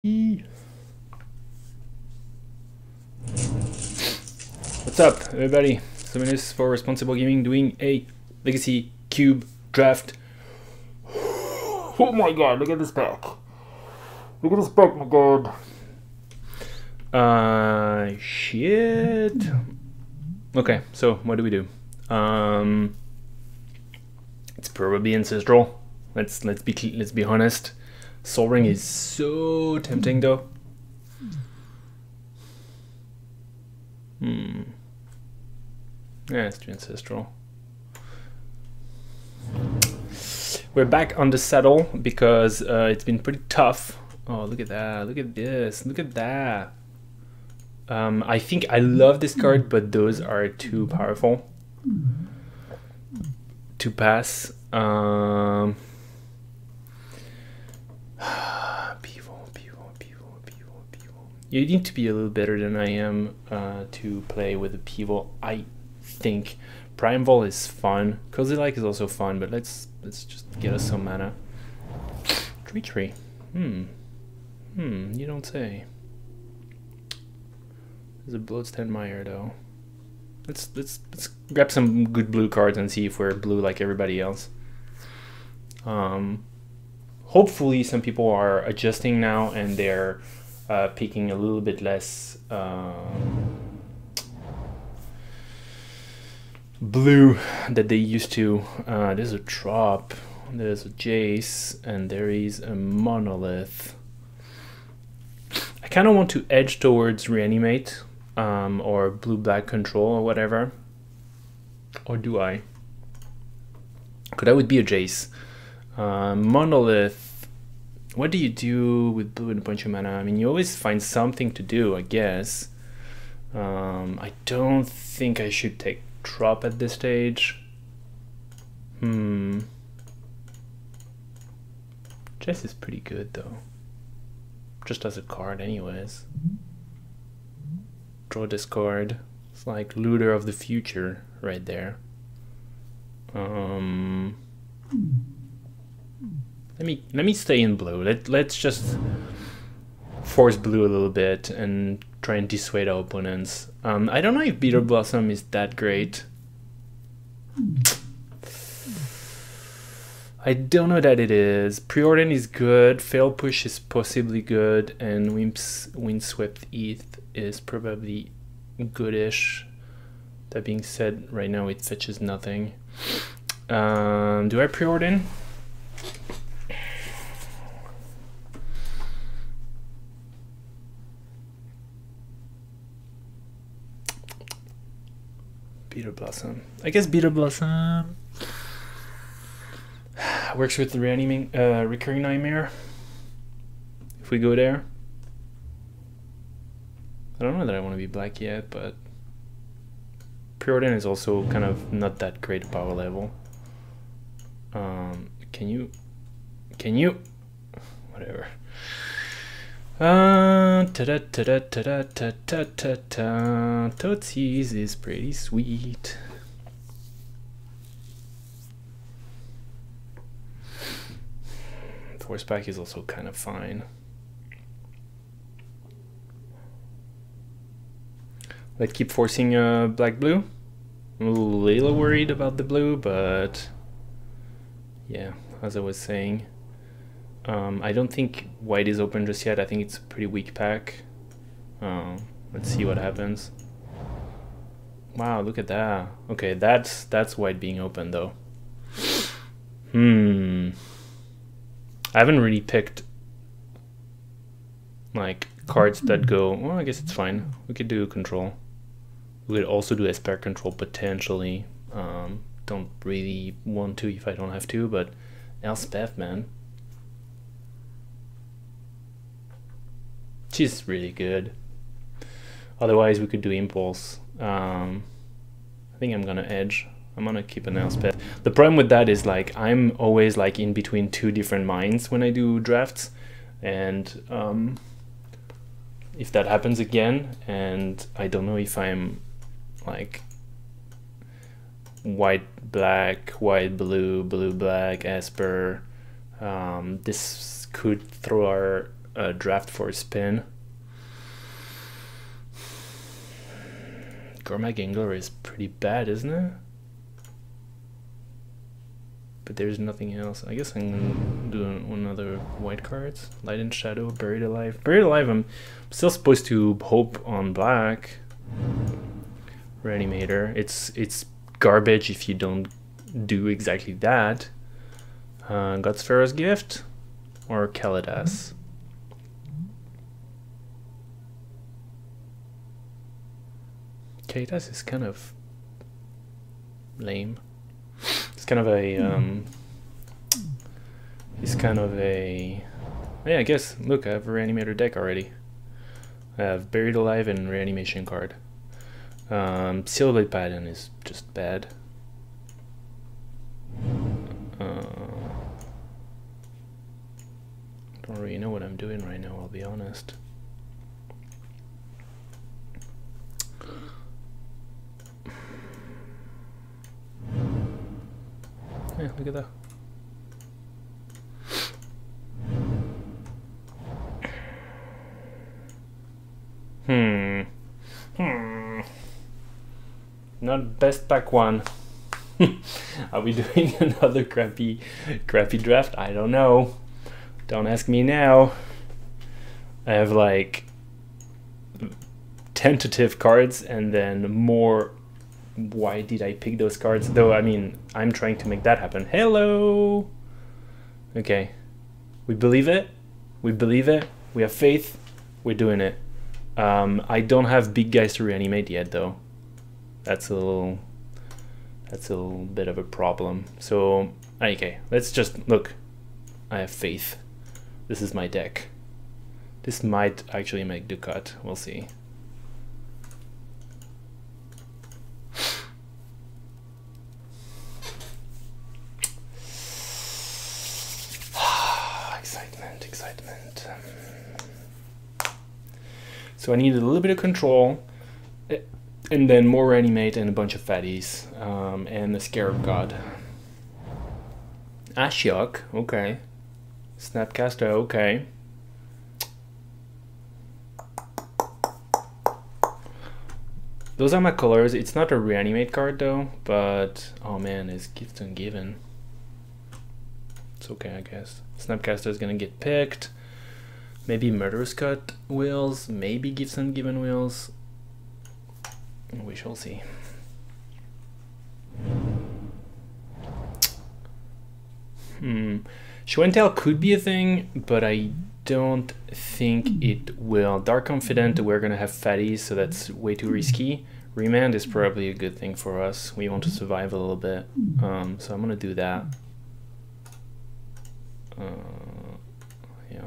What's up, everybody? 7 minutes for responsible gaming, doing a legacy cube draft. Oh my god, look at this pack. Look at this pack, my god. Shit. Okay, so what do we do? It's probably ancestral. Let's be honest. Sol Ring is so tempting though. Yeah, it's too ancestral. We're back on the saddle because it's been pretty tough. Oh, look at that. Look at this. Look at that. I think I love this card, but those are too powerful to pass. You need to be a little better than I am to play with a Pivot. I think Primeval is fun. Kozilek is also fun, but let's just get us some mana. Tree. You don't say. There's a Bloodstained Mire though. Let's grab some good blue cards and see if we're blue like everybody else. Hopefully some people are adjusting now and they're picking a little bit less blue that they used to. There's a Trop, there's a Jace, and there is a Monolith. I kind of want to edge towards Reanimate or blue-black control or whatever. Or do I? Because that would be a Jace. Monolith. What do you do with blue and a bunch of mana? I mean, you always find something to do, I guess. I don't think I should take Trop at this stage. Jess is pretty good though. Just as a card anyways. Draw this card. It's like Looter of the Future right there. Let me stay in blue. Let's just force blue a little bit and try and dissuade our opponents. I don't know if Bitter Blossom is that great. I don't know that it is. Preordain is good, Fail Push is possibly good, and Windswept Heath is probably goodish. That being said, right now it fetches nothing. Do I Preordain? Bitter Blossom. I guess Bitter Blossom works with the Recurring Nightmare. If we go there. I don't know that I want to be black yet, but Preordain is also kind of not that great power level. Can you? Whatever. Tootsies is pretty sweet. Force Pack is also kind of fine. Let's keep forcing black blue. I'm a little worried about the blue, but yeah, as I was saying. I don't think white is open just yet. I think it's a pretty weak pack. Let's see what happens. Wow, look at that. Okay, that's white being open though. I haven't really picked like cards that go. Well, I guess it's fine. We could do control. We could also do Esper control potentially. Don't really want to if I don't have to, but Elspeth, man. She's really good. Otherwise we could do Impulse. I think I'm gonna edge. I'm gonna keep an Elspeth. The problem with that is like I'm always like in between two different minds when I do drafts, and if that happens again and I don't know if I'm like white black, white blue, blue black, Esper, this could throw our draft for a spin. Gormak Angler is pretty bad, isn't it? But there's nothing else. I guess I'm gonna do another white cards. Light and Shadow, Buried Alive. Buried Alive, I'm still supposed to hope on black. Reanimator. It's garbage if you don't do exactly that. God's Pharaoh's Gift or Kaladas. Kaladas is kind of lame. It's kind of a yeah, I guess, look, I have a Reanimator deck already. I have Buried Alive and Reanimation card. Steelblade Paladin is just bad. Don't really know what I'm doing right now, I'll be honest. Yeah, look at that. Not best pack one. Are we doing another crappy draft? I don't know. Don't ask me now. I have like tentative cards and then more. Why did I pick those cards? Though, I mean, I'm trying to make that happen. Hello! Okay. We believe it. We believe it. We have faith. We're doing it. I don't have big guys to reanimate yet, though. That's a little bit of a problem. So, okay. Let's just look. I have faith. This is my deck. This might actually make the cut. We'll see. Excitement. So I need a little bit of control, and then more reanimate and a bunch of fatties, and the Scarab God. Ashiok, okay. Snapcaster, okay. Those are my colors. It's not a reanimate card though, but oh man, it's Gift Ungiven. It's okay, I guess. Snapcaster is gonna get picked. Maybe Murderous Cut wheels, maybe Gifts Ungiven wheels. We shall see. Show and Tell could be a thing, but I don't think it will. Dark Confident, we're gonna have fatties, so that's way too risky. Remand is probably a good thing for us. We want to survive a little bit, so I'm gonna do that. Yeah.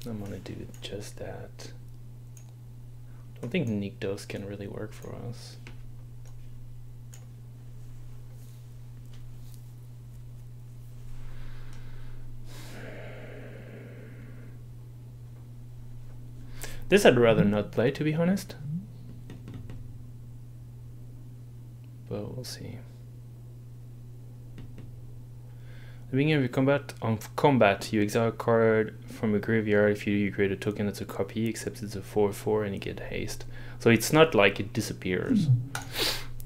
I'm gonna do just that. I don't think Nykthos can really work for us. This I'd rather not play, to be honest. But we'll see. At the beginning of your combat, you exile a card from a graveyard. If you create a token that's a copy, except it's a 4/4 and you get haste. So it's not like it disappears.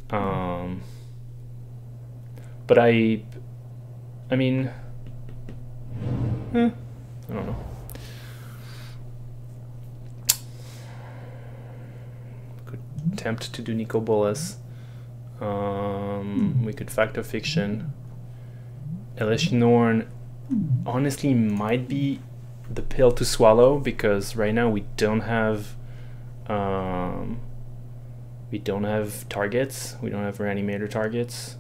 But I mean, I don't know. Could attempt to do Nicol Bolas. We could Factor Fiction. Elesh Norn honestly might be the pill to swallow, because right now we don't have targets. We don't have reanimator targets.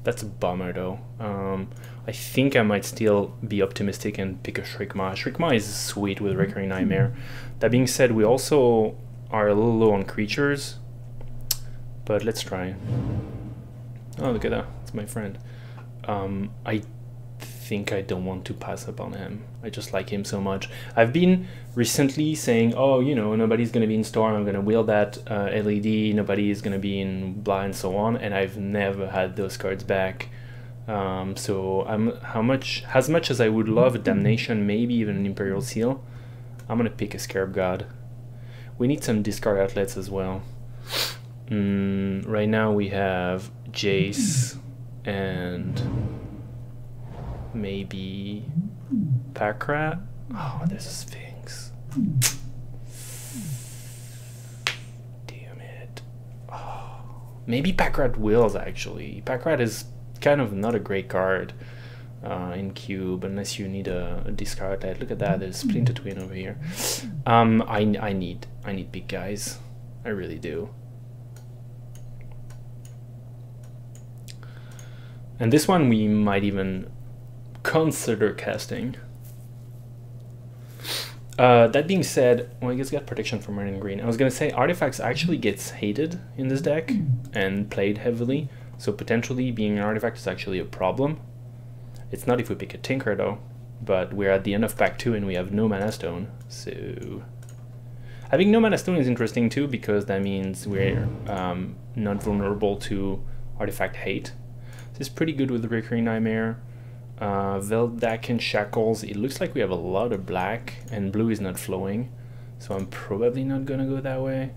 That's a bummer though. I think I might still be optimistic and pick a Shriekmaw. Shriekmaw is sweet with Recurring Nightmare. That being said, we also are a little low on creatures, but let's try. Oh, look at that. It's my friend. I think I don't want to pass up on him. I just like him so much. I've been recently saying, oh, you know, nobody's going to be in Storm, I'm going to wheel that LED, nobody is going to be in blah and so on, and I've never had those cards back. So as much as I would love a Damnation, maybe even an Imperial Seal, I'm going to pick a Scarab God. We need some discard outlets as well. Right now we have Jace and maybe Packrat. Oh, there's a Sphinx. Damn it. Oh, maybe Packrat Wills, actually. Packrat is kind of not a great card in Cube unless you need a discard outlet. Look at that, there's Splinter Twin over here. I need big guys. I really do. And this one we might even consider casting. That being said, well, I guess got protection from red and green. I was gonna say Artifacts actually gets hated in this deck and played heavily, so potentially being an artifact is actually a problem. It's not if we pick a Tinker though, but we're at the end of pack 2 and we have no Mana Stone, so having no Mana Stone is interesting too, because that means we're not vulnerable to artifact hate. This is pretty good with the Recurring Nightmare. Veldak and Shackles. It looks like we have a lot of black and blue is not flowing, so I'm probably not gonna go that way.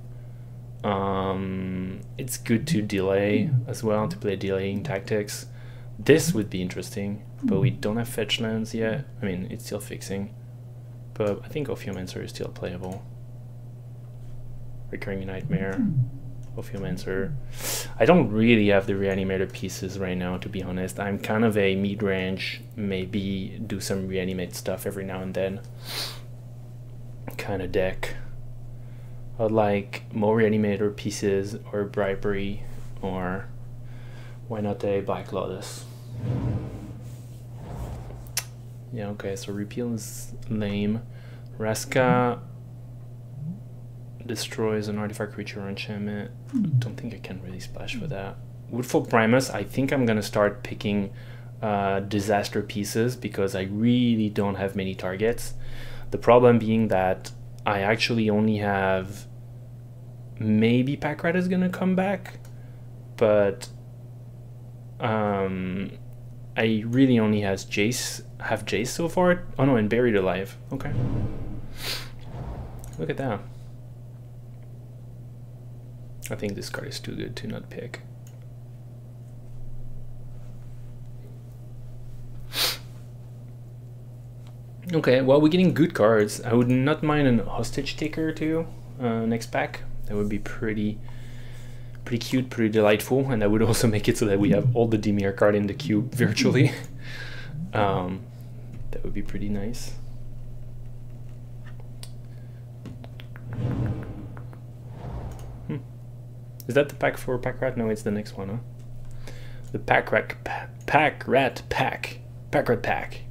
It's good to delay as well, to play delaying tactics. This would be interesting, but we don't have fetch lands yet. I mean, it's still fixing, but I think Ophiomancer is still playable. Recurring Nightmare, Ophiomancer. I don't really have the reanimator pieces right now, to be honest. I'm kind of a mid-range, maybe do some reanimate stuff every now and then kind of deck. I'd like more reanimator pieces or Bribery, or why not a Black Lotus. Yeah, okay, so Repeal is lame. Raska destroys an artifact, creature, or enchantment. I don't think I can really splash for that. Woodfall Primus, I think I'm gonna start picking disaster pieces because I really don't have many targets. The problem being that I actually only have, maybe Packrat is gonna come back, but I really only have Jace so far. Oh no, and Buried Alive. Okay. Look at that. I think this card is too good to not pick. Okay, well, we're getting good cards. I would not mind an Hostage Taker too next pack. That would be pretty cute, pretty delightful, and that would also make it so that we have all the Dimir card in the cube virtually. That would be pretty nice. Is that the pack for Packrat? No, it's the next one, huh? The Packrat pack. Packrat pack.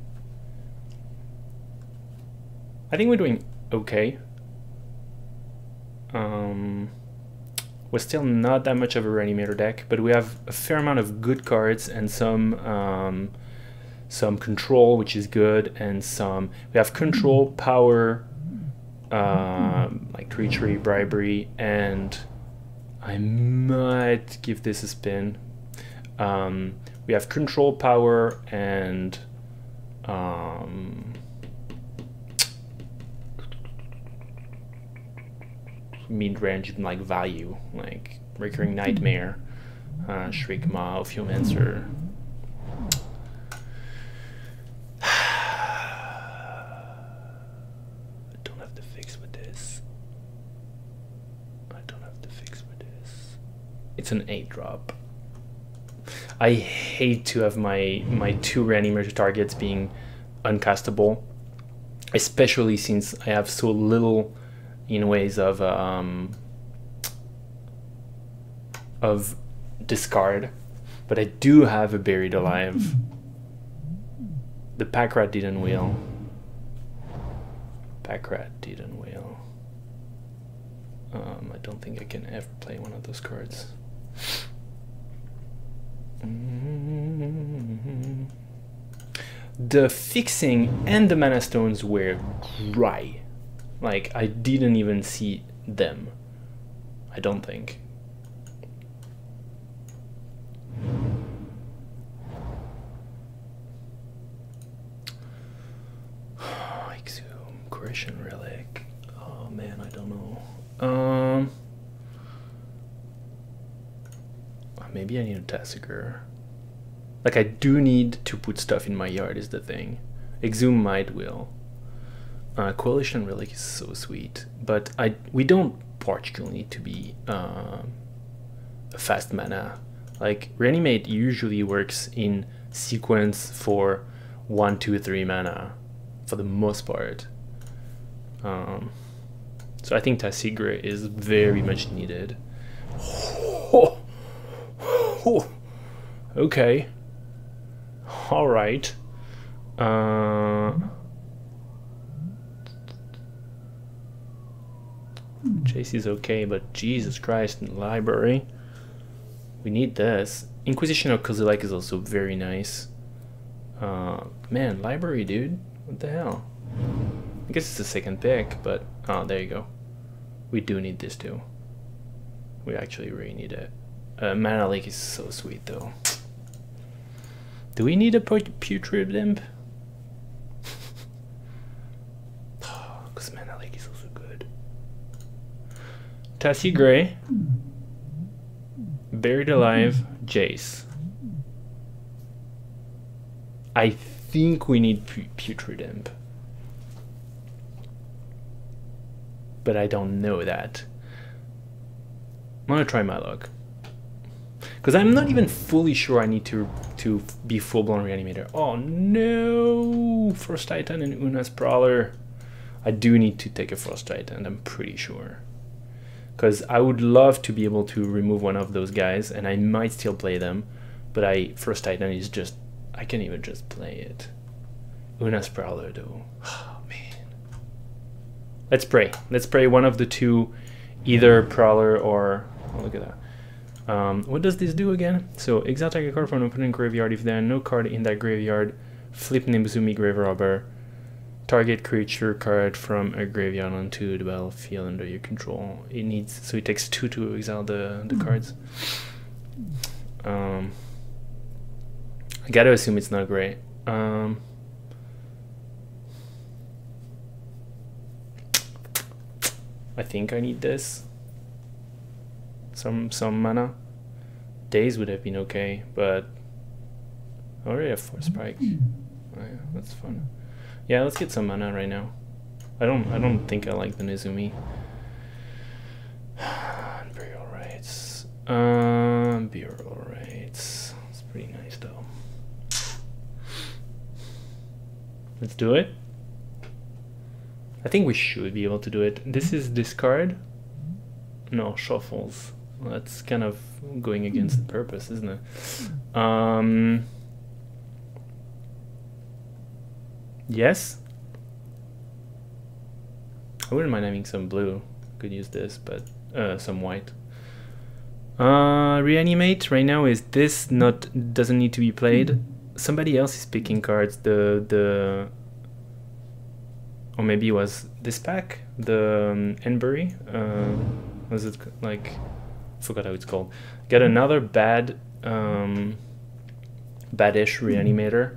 I think we're doing okay. We're still not that much of a reanimator deck, but we have a fair amount of good cards and some control, which is good, and we have control, power, like treachery, bribery, and I might give this a spin. We have control, power, and mid-range like value, like Recurring Nightmare, Shrigma, Ophiomancer. I don't have to fix with this. It's an 8-drop. I hate to have my 2 reanimator targets being uncastable, especially since I have so little in ways of discard, but I do have a Buried Alive. The Packrat didn't wheel. I don't think I can ever play one of those cards. the fixing and the mana stones were dry. Like, I didn't even see them. I don't think. Exhume, Grecian Relic. Oh man, I don't know. Maybe I need a Tasigur. Like, I do need to put stuff in my yard is the thing. Exhume might will. Coalition Relic is so sweet, but we don't particularly need to be a fast mana. Like, Reanimate usually works in sequence for 1, 2, 3 mana for the most part. So I think Tasigur is very much needed. Oh. Oh. Okay. All right. Chase is okay, but Jesus Christ, in the library. We need this. Inquisition of Kozilek is also very nice. Man, library, dude. What the hell? I guess it's the second pick, but... Oh, there you go. We do need this too. We actually really need it. Mana Lake is so sweet, though. Do we need a Putrid Imp? Because Mana Lake is also good. Tassie Gray. Buried Alive. Jace. I think we need Putrid Imp. But I don't know that. I'm gonna try my luck. Because I'm not even fully sure I need to be full-blown Reanimator. Oh no! Frost Titan and Una's Prowler. I do need to take a Frost Titan, I'm pretty sure. Because I would love to be able to remove one of those guys, and I might still play them, but Frost Titan is just... I can't even just play it. Una's Prowler though. Oh man. Let's pray. Let's pray one of the two, either Prowler or... Oh, look at that. What does this do again? So, exile target card from an opponent graveyard. If there are no card in that graveyard, flip Nimbuzumi Grave Robber. Target creature card from a graveyard onto the battlefield under your control. It needs, so it takes 2 to exile the cards. I gotta assume it's not great. I think I need this. Some mana. Days would have been okay, but I already have 4 Spike. Oh yeah, that's fun. Yeah, let's get some mana right now. I don't think I like the Nizumi. Burial Rites. Burial Rites. It's pretty nice though. Let's do it. I think we should be able to do it. This is discard. No, shuffles. Well, that's kind of going against the purpose, isn't it? Yes. I wouldn't mind having some blue. Could use this, but some white. Reanimate right now is this not doesn't need to be played. Somebody else is picking cards. Or maybe it was this pack, the Enbury. Was it like? I forgot how it's called. Got another badish Reanimator.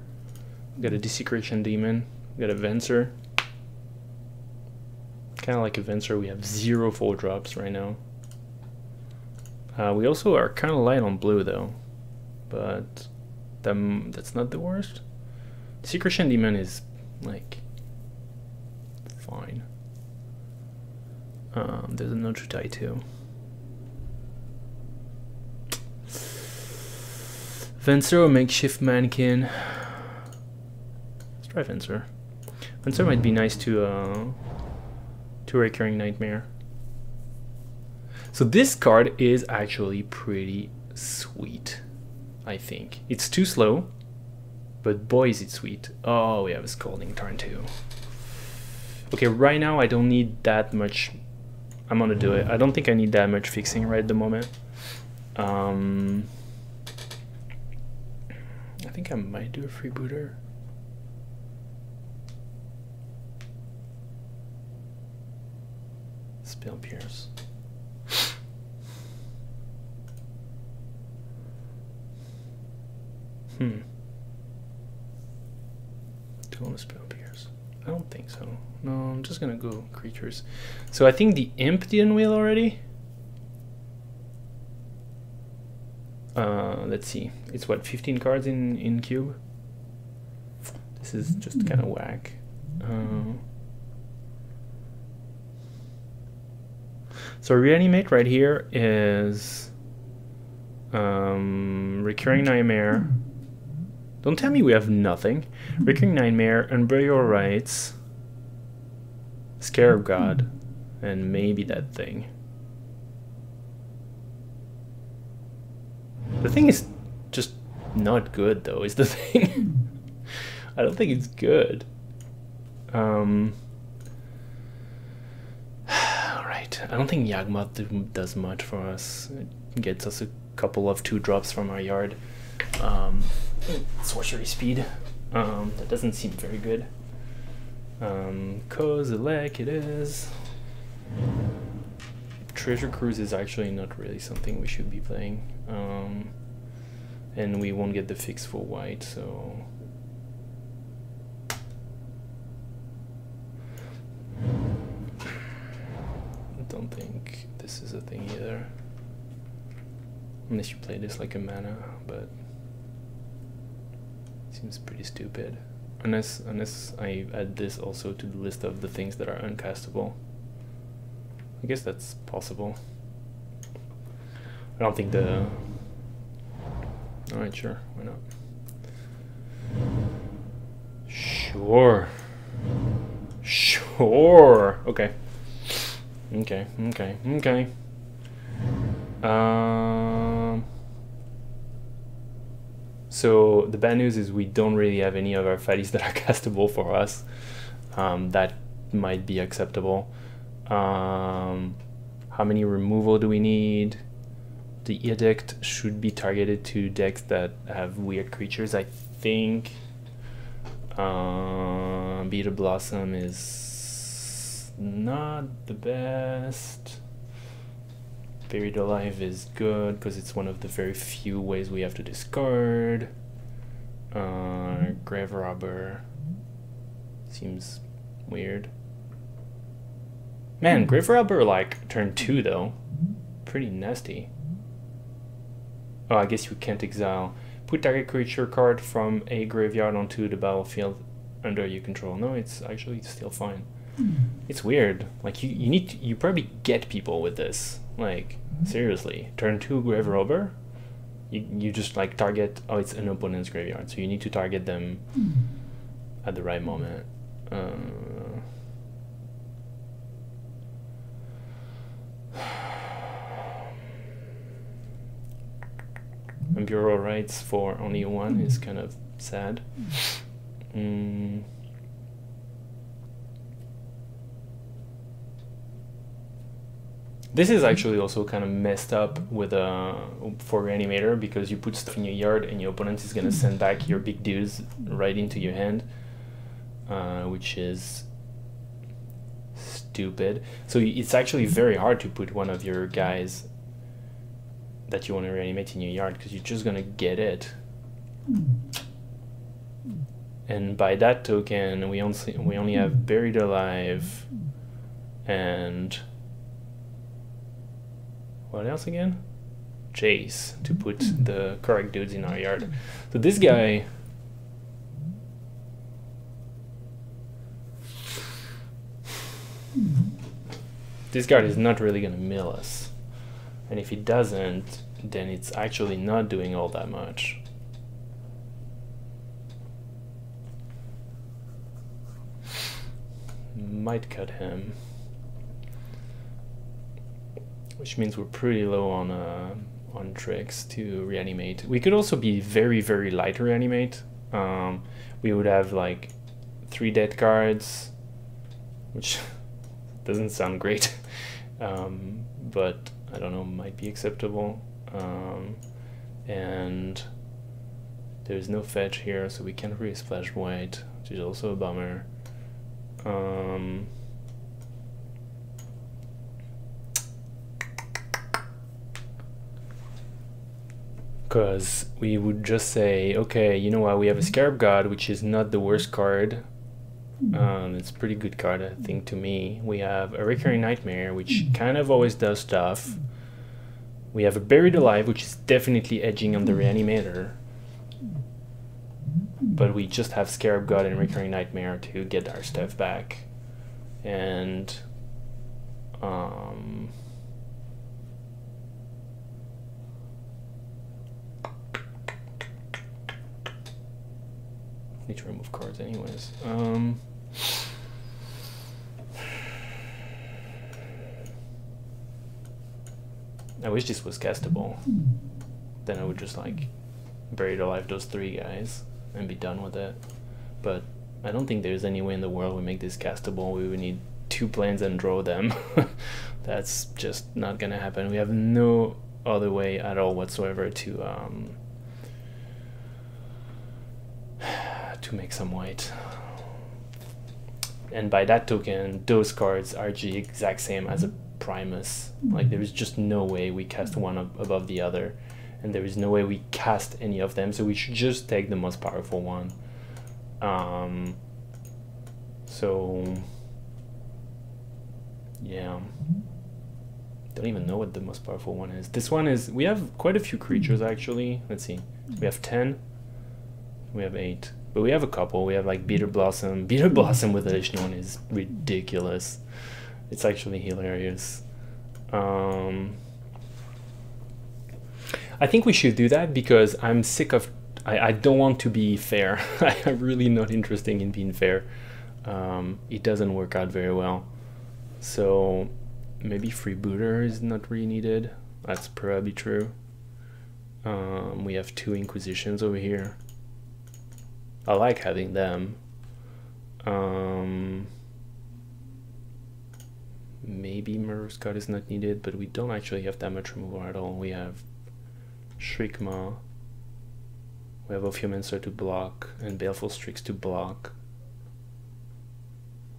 Got a Desecration Demon. Got a Venser. Kind of like a Venser. We have 0 4-drops right now. We also are kind of light on blue though, but that's not the worst. Desecration Demon is like fine. There's a Notre Tie too. Venser or Makeshift Mannequin. Let's try Venser. Venser might be nice to Recurring Nightmare. So this card is actually pretty sweet, I think. It's too slow, but boy is it sweet. Oh, we have a Scalding Tarn too. Okay, right now I don't need that much. I'm gonna do it. I don't think I need that much fixing right at the moment. I think I might do a Freebooter. Spell Pierce. Do I want to Spell Pierce? I don't think so. No, I'm just gonna go creatures. So I think the Imp didn't wheel already. Let's see. It's what, 15 cards in cube? This is just kind of whack. So Reanimate right here is Recurring Nightmare. Don't tell me we have nothing. Recurring Nightmare, Unburial Rites, Scarab God, and maybe that thing. The thing is just not good, though, is the thing. I don't think it's good. Alright, I don't think Yawgmoth does much for us. It gets us a couple of 2-drops from our yard. Sorcery speed. That doesn't seem very good. Kozilek it is. Treasure Cruise is actually not really something we should be playing. And we won't get the fix for white, so... I don't think this is a thing either. Unless you play this like a mana, but... seems pretty stupid. Unless I add this also to the list of the things that are uncastable. I guess that's possible. I don't think the... Alright, sure, why not? Sure. Sure. Okay. Okay, okay, okay. So the bad news is we don't really have any of our fatties that are castable for us. That might be acceptable. How many removal do we need? The Edict should be targeted to decks that have weird creatures, I think. Beetle Blossom is not the best. Buried Alive is good because it's one of the very few ways we have to discard. Grave Robber seems weird. Man, Grave Robber like turn 2 though. Pretty nasty. Oh, I guess you can't exile. Put target creature card from a graveyard onto the battlefield under your control. No, it's actually still fine. It's weird. Like you probably get people with this. Like seriously, turn 2 Grave Robber. You just like target. Oh, it's an opponent's graveyard, so you need to target them at the right moment. Bureau Rights for only 1 is kind of sad. This is actually also kind of messed up with for Reanimator, because you put stuff in your yard and your opponent is gonna send back your big dudes right into your hand, which is stupid. So it's actually very hard to put one of your guys that you want to reanimate in your yard, because you're just gonna get it. And by that token, we only have Buried Alive and what else again? Jace to put the correct dudes in our yard. So this guy, this card is not really gonna mill us. And if it doesn't, then it's actually not doing all that much. Might cut him. Which means we're pretty low on tricks to reanimate. We could also be very, very light to reanimate. We would have like 3 dead cards, which doesn't sound great. But I don't know, might be acceptable. And there's no fetch here, so we can't really splash white, which is also a bummer. Because we would just say, okay, you know what, we have a Scarab God, which is not the worst card. It's a pretty good card, I think, to me. We have a Recurring Nightmare, which kind of always does stuff. We have a Buried Alive, which is definitely edging on the Reanimator. But we just have Scarab God and Recurring Nightmare to get our stuff back. And need to remove cards anyways. I wish this was castable. Then I would just like Buried Alive those 3 guys and be done with it. But I don't think there's any way in the world we make this castable. We would need 2 planes and draw them. That's just not gonna happen. We have no other way at all whatsoever to make some white. And by that token, those cards are the exact same as a Primus. Like, there is just no way we cast one above the other, and there is no way we cast any of them, so we should just take the most powerful one. So yeah, don't even know what the most powerful one is. This one is, we have quite a few creatures actually. Let's see, we have 10, we have 8, but we have a couple. We have like Bitter Blossom. Bitter Blossom with additional one is ridiculous. It's actually hilarious. I think we should do that because I'm sick of, I don't want to be fair. I'm really not interested in being fair. It doesn't work out very well. So maybe Freebooter is not really needed. That's probably true. We have 2 Inquisitions over here. I like having them. Maybe Murderous God is not needed, but we don't actually have that much removal at all. We have Shriekmaw. We have Ophiomancer to block and Baleful Strix to block.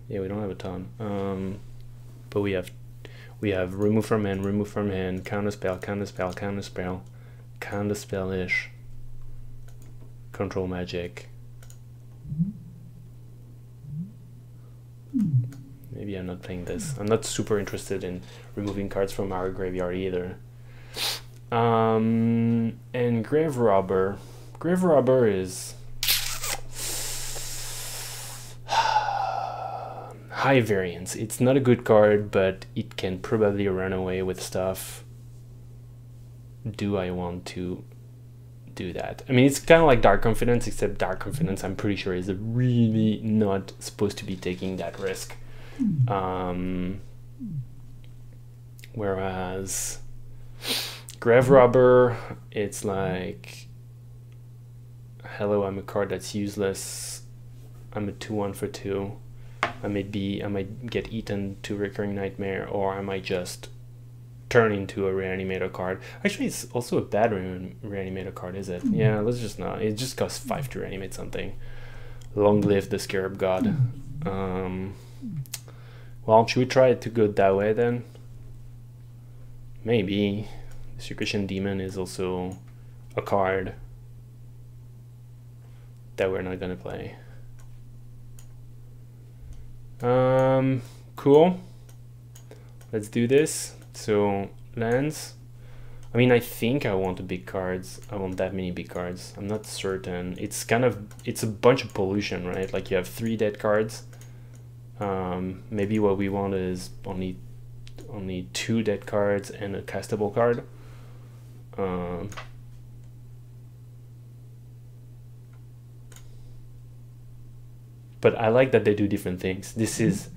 Yeah, we don't have a ton. But we have remove from hand, counterspell, counterspell, counterspell, counterspell-ish, control magic. Maybe I'm not playing this. I'm not super interested in removing cards from our graveyard either. And Grave Robber. Grave Robber is high variance. It's not a good card, but it can probably run away with stuff. Do I want to do that? I mean, it's kind of like Dark Confidence, except Dark Confidence, I'm pretty sure, is really not supposed to be taking that risk. Whereas Grave Robber, it's like, hello, I'm a card that's useless. I'm a 2/1 for 2. I might get eaten to Recurring Nightmare, or I might just turn into a Reanimator card. Actually, it's also a bad Reanimator card, is it? Yeah, let's just not. It just costs 5 to reanimate something. Long live the Scarab God. Well, should we try it to go that way then? Maybe. The Secretion Demon is also a card that we're not gonna play. Cool. Let's do this. So, lands. I mean, I think I want the big cards. I want that many big cards. I'm not certain. It's kind of, it's a bunch of pollution, right? Like you have 3 dead cards. Maybe what we want is only 2 dead cards and a castable card. But I like that they do different things. This is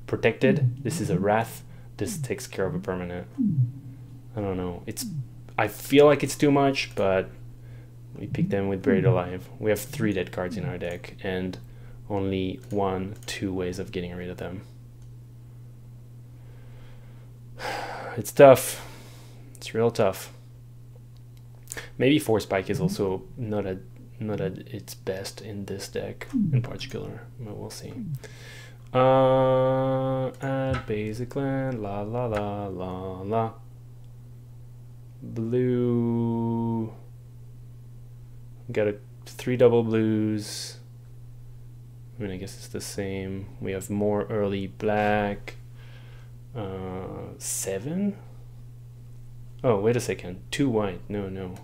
protected. This is a Wrath. This takes care of a permanent. I don't know. I feel like it's too much, but we pick them with Buried Alive. We have 3 dead cards in our deck and only 1-2 ways of getting rid of them. It's tough. It's real tough. Maybe Force Spike is also not at its best in this deck in particular, but we'll see. Add basic land, la la la la la. Blue. We got 3 double blues. I mean, I guess it's the same. We have more early black. 7. Oh, wait a second. 2 white. No.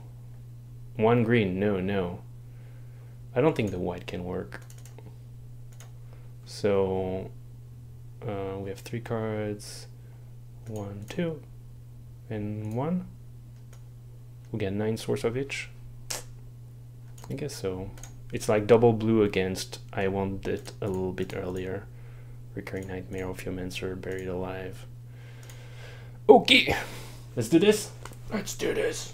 1 green. No. I don't think the white can work. So we have 3 cards. 1, 2, and 1. We get 9 source of each. I guess so. It's like double blue against I want it a little bit earlier. Recurring Nightmare, Ophiomancer, Buried Alive. Okay, let's do this. Let's do this.